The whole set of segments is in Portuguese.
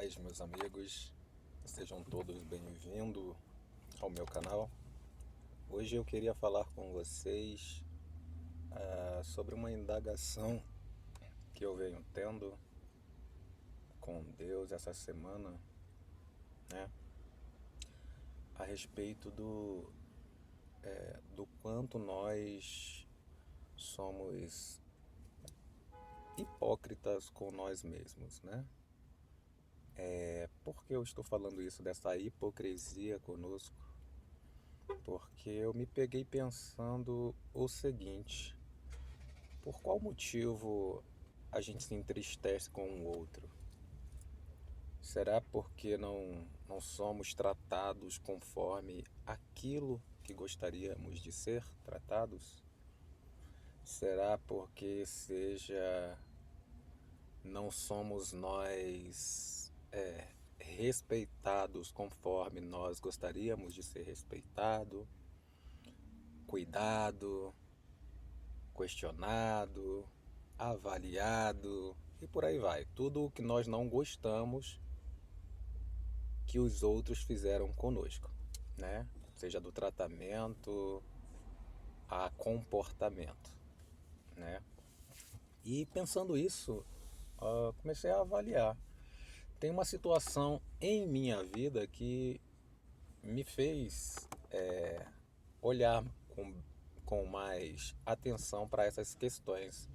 paz, meus amigos. Sejam todos bem-vindos ao meu canal. Hoje eu queria falar com vocês sobre uma indagação que eu venho tendo com Deus essa semana, né? A respeito do quanto nós somos hipócritas com nós mesmos, né? Por que eu estou falando isso, dessa hipocrisia conosco? Porque eu me peguei pensando o seguinte: por qual motivo a gente se entristece com o outro? Será porque não somos tratados conforme aquilo que gostaríamos de ser tratados? Será porque não somos nós respeitados conforme nós gostaríamos de ser respeitado, cuidado, questionado, avaliado e por aí vai. Tudo o que nós não gostamos que os outros fizeram conosco, né? Seja do tratamento a comportamento, né? E pensando isso, comecei a avaliar. Tem uma situação em minha vida que me fez olhar com mais atenção para essas questões.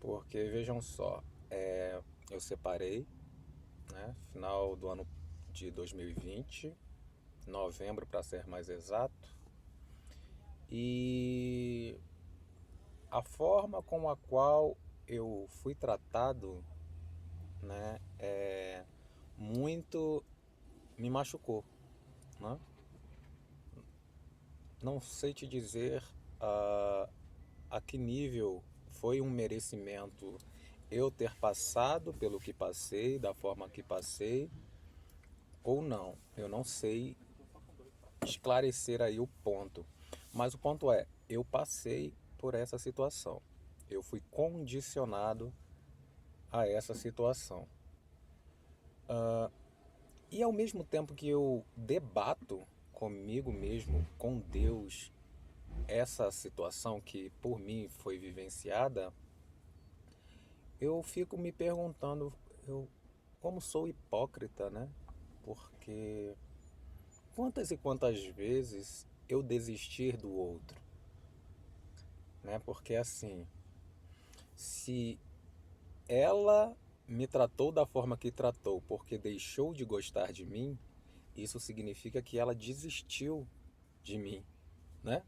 Porque vejam só, eu separei, né, final do ano de 2020, novembro para ser mais exato, e a forma com a qual eu fui tratado, né, muito me machucou, né? Não sei te dizer a, a que nível foi um merecimento eu ter passado pelo que passei, da forma que passei, ou não. Eu não sei esclarecer aí o ponto. Mas o ponto é, eu passei por essa situação. Eu fui condicionado a essa situação. E ao mesmo tempo que eu debato comigo mesmo, com Deus, essa situação que por mim foi vivenciada, eu fico me perguntando, eu como sou hipócrita, né? Porque quantas e quantas vezes eu desistir do outro, né? Porque assim, se ela me tratou da forma que tratou porque deixou de gostar de mim, isso significa que ela desistiu de mim, né?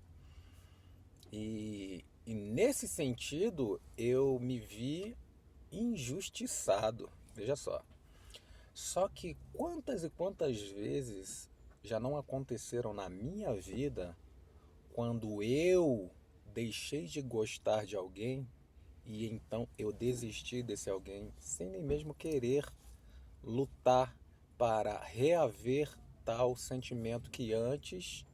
E nesse sentido eu me vi injustiçado, veja só. Só que quantas e quantas vezes já não aconteceram na minha vida quando eu deixei de gostar de alguém e então eu desisti desse alguém sem nem mesmo querer lutar para reaver tal sentimento que antes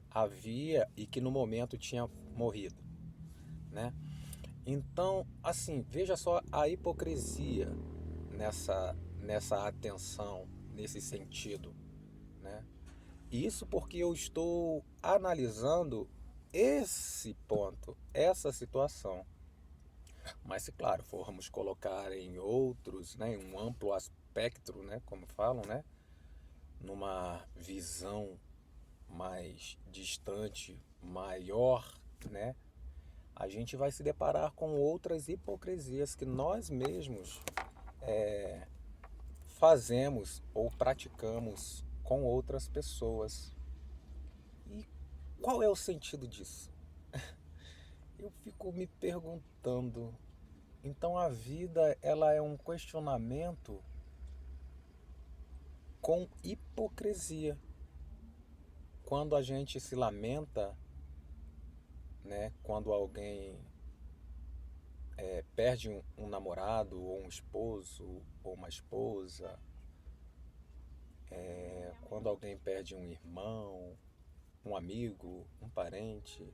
havia e que no momento tinha morrido, né? Então, assim, veja só a hipocrisia nessa atenção, nesse sentido, né? Isso porque eu estou analisando esse ponto, essa situação. Mas se, claro, formos colocar em outros, né, em um amplo espectro, né, como falam, né, numa visão mais distante, maior, né, a gente vai se deparar com outras hipocrisias que nós mesmos fazemos ou praticamos com outras pessoas. E qual é o sentido disso? Eu fico me perguntando. Então a vida ela é um questionamento com hipocrisia. Quando a gente se lamenta, né, quando alguém perde um namorado ou um esposo ou uma esposa, quando alguém perde um irmão, um amigo, um parente,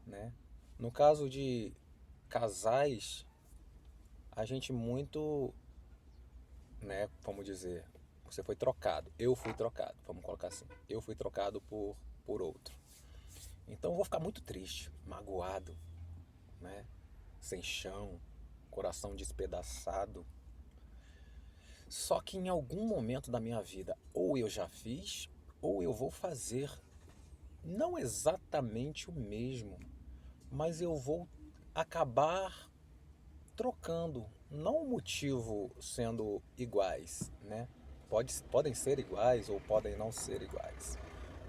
né? No caso de casais, a gente muito né? Vamos dizer, você foi trocado, eu fui trocado, vamos colocar assim, eu fui trocado por outro. Então eu vou ficar muito triste, magoado, né? Sem chão, coração despedaçado. Só que em algum momento da minha vida, ou eu já fiz, ou eu vou fazer não exatamente o mesmo, mas eu vou acabar trocando, não o motivo sendo iguais, né? Podem ser iguais ou podem não ser iguais.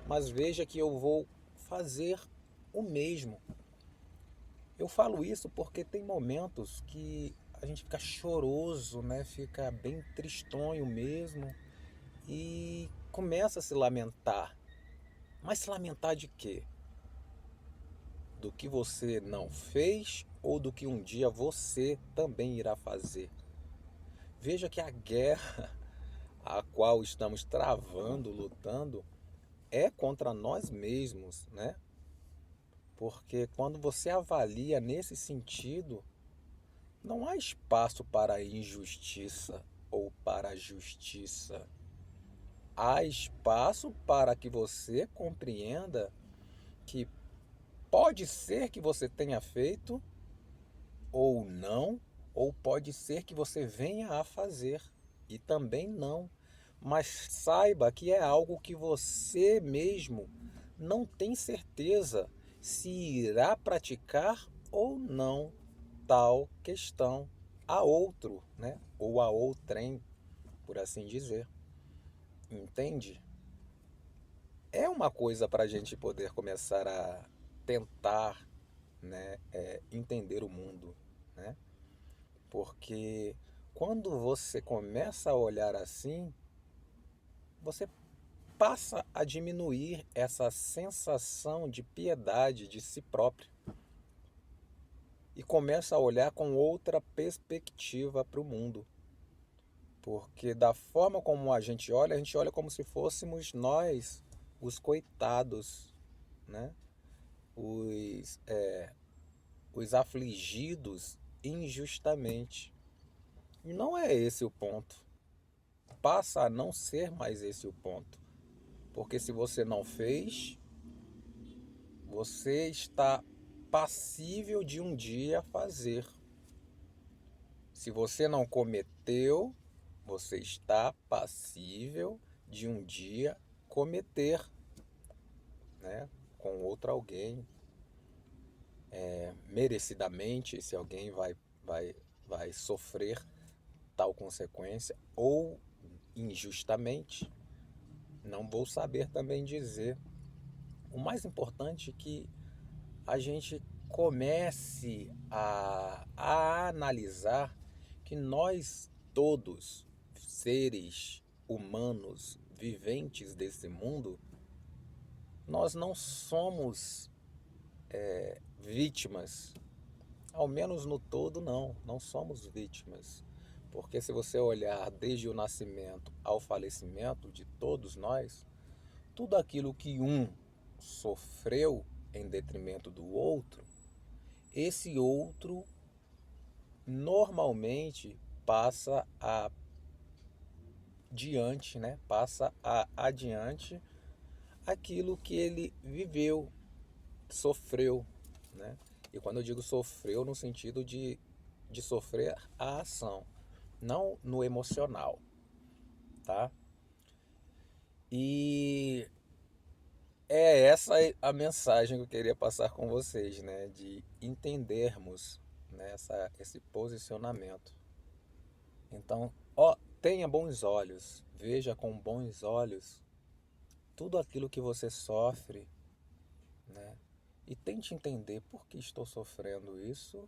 Mas veja que eu vou fazer o mesmo. Eu falo isso porque tem momentos que a gente fica choroso, né? Fica bem tristonho mesmo e começa a se lamentar. Mas se lamentar de quê? Do que você não fez ou do que um dia você também irá fazer? Veja que a guerra a qual estamos travando, lutando, é contra nós mesmos, né? Porque quando você avalia nesse sentido, não há espaço para a injustiça ou para a justiça. Há espaço para que você compreenda que pode ser que você tenha feito ou não, ou pode ser que você venha a fazer e também não. Mas saiba que é algo que você mesmo não tem certeza se irá praticar ou não tal questão a outro, né? Ou a outrem, por assim dizer. Entende? É uma coisa para a gente poder começar a tentar, né, entender o mundo, né? Porque quando você começa a olhar assim, você passa a diminuir essa sensação de piedade de si próprio e começa a olhar com outra perspectiva para o mundo. Porque da forma como a gente olha como se fôssemos nós os coitados, né? Os, os afligidos injustamente. E não é esse o ponto. Passa a não ser mais esse o ponto. Porque se você não fez, você está passível de um dia fazer. Se você não cometeu, você está passível de um dia cometer, né? Com outro alguém, merecidamente, esse alguém vai sofrer tal consequência, ou injustamente, não vou saber também dizer. O mais importante é que a gente comece a analisar que nós todos, seres humanos viventes desse mundo, nós não somos vítimas, ao menos no todo não somos vítimas. Porque se você olhar desde o nascimento ao falecimento de todos nós, tudo aquilo que um sofreu em detrimento do outro, esse outro normalmente passa adiante, né? Passa adiante aquilo que ele viveu, sofreu, né? E quando eu digo sofreu no sentido de sofrer a ação, não no emocional, tá? E é essa a mensagem que eu queria passar com vocês, né? De entendermos, né, esse posicionamento. Então, ó, tenha bons olhos, veja com bons olhos tudo aquilo que você sofre, né? E tente entender por que estou sofrendo isso.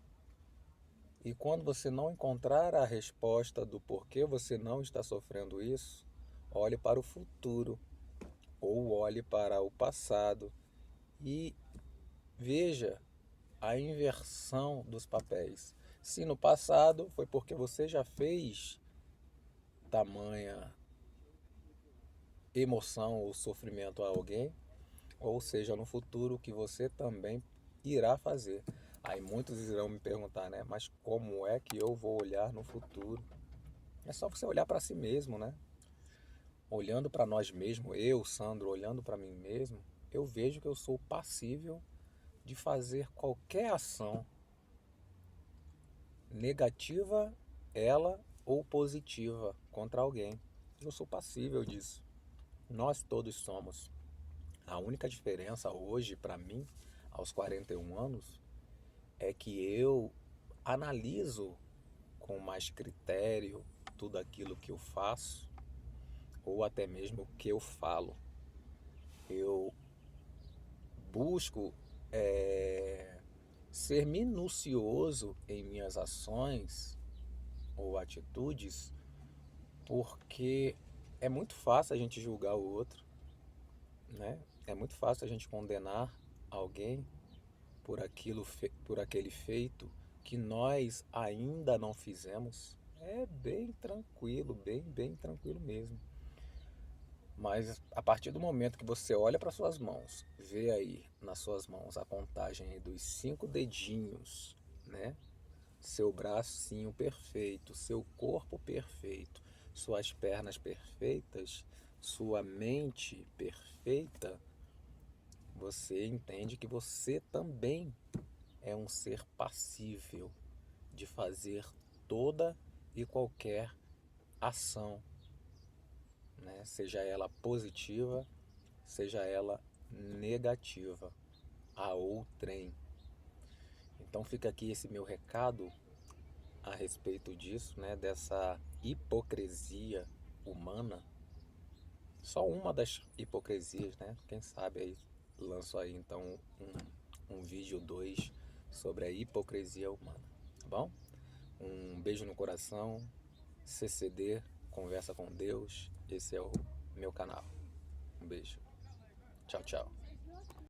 E quando você não encontrar a resposta do porquê você não está sofrendo isso, olhe para o futuro ou olhe para o passado e veja a inversão dos papéis. Se no passado foi porque você já fez tamanha emoção ou sofrimento a alguém, ou seja, no futuro que você também irá fazer. Aí muitos irão me perguntar, né? Mas como é que eu vou olhar no futuro? É só você olhar para si mesmo, né? Olhando para nós mesmos, eu, Sandro, olhando para mim mesmo, eu vejo que eu sou passível de fazer qualquer ação negativa, ela ou positiva, contra alguém. Eu sou passível disso. Nós todos somos. A única diferença hoje, para mim, aos 41 anos, é que eu analiso com mais critério tudo aquilo que eu faço, ou até mesmo o que eu falo. Eu busco ser minucioso em minhas ações ou atitudes, porque é muito fácil a gente julgar o outro, né? É muito fácil a gente condenar alguém por aquele feito que nós ainda não fizemos. É bem tranquilo, bem tranquilo mesmo. Mas a partir do momento que você olha para suas mãos, vê aí nas suas mãos a contagem aí dos 5 dedinhos, né? Seu bracinho perfeito, seu corpo perfeito, suas pernas perfeitas, sua mente perfeita, você entende que você também é um ser passível de fazer toda e qualquer ação, né? Seja ela positiva, seja ela negativa, a outrem. Então fica aqui esse meu recado a respeito disso, né? Dessa hipocrisia humana. Só uma das hipocrisias, né? Quem sabe aí lanço aí então um vídeo 2 sobre a hipocrisia humana, tá bom? Um beijo no coração, CCD, Conversa com Deus. Esse é o meu canal. Um beijo. Tchau, tchau.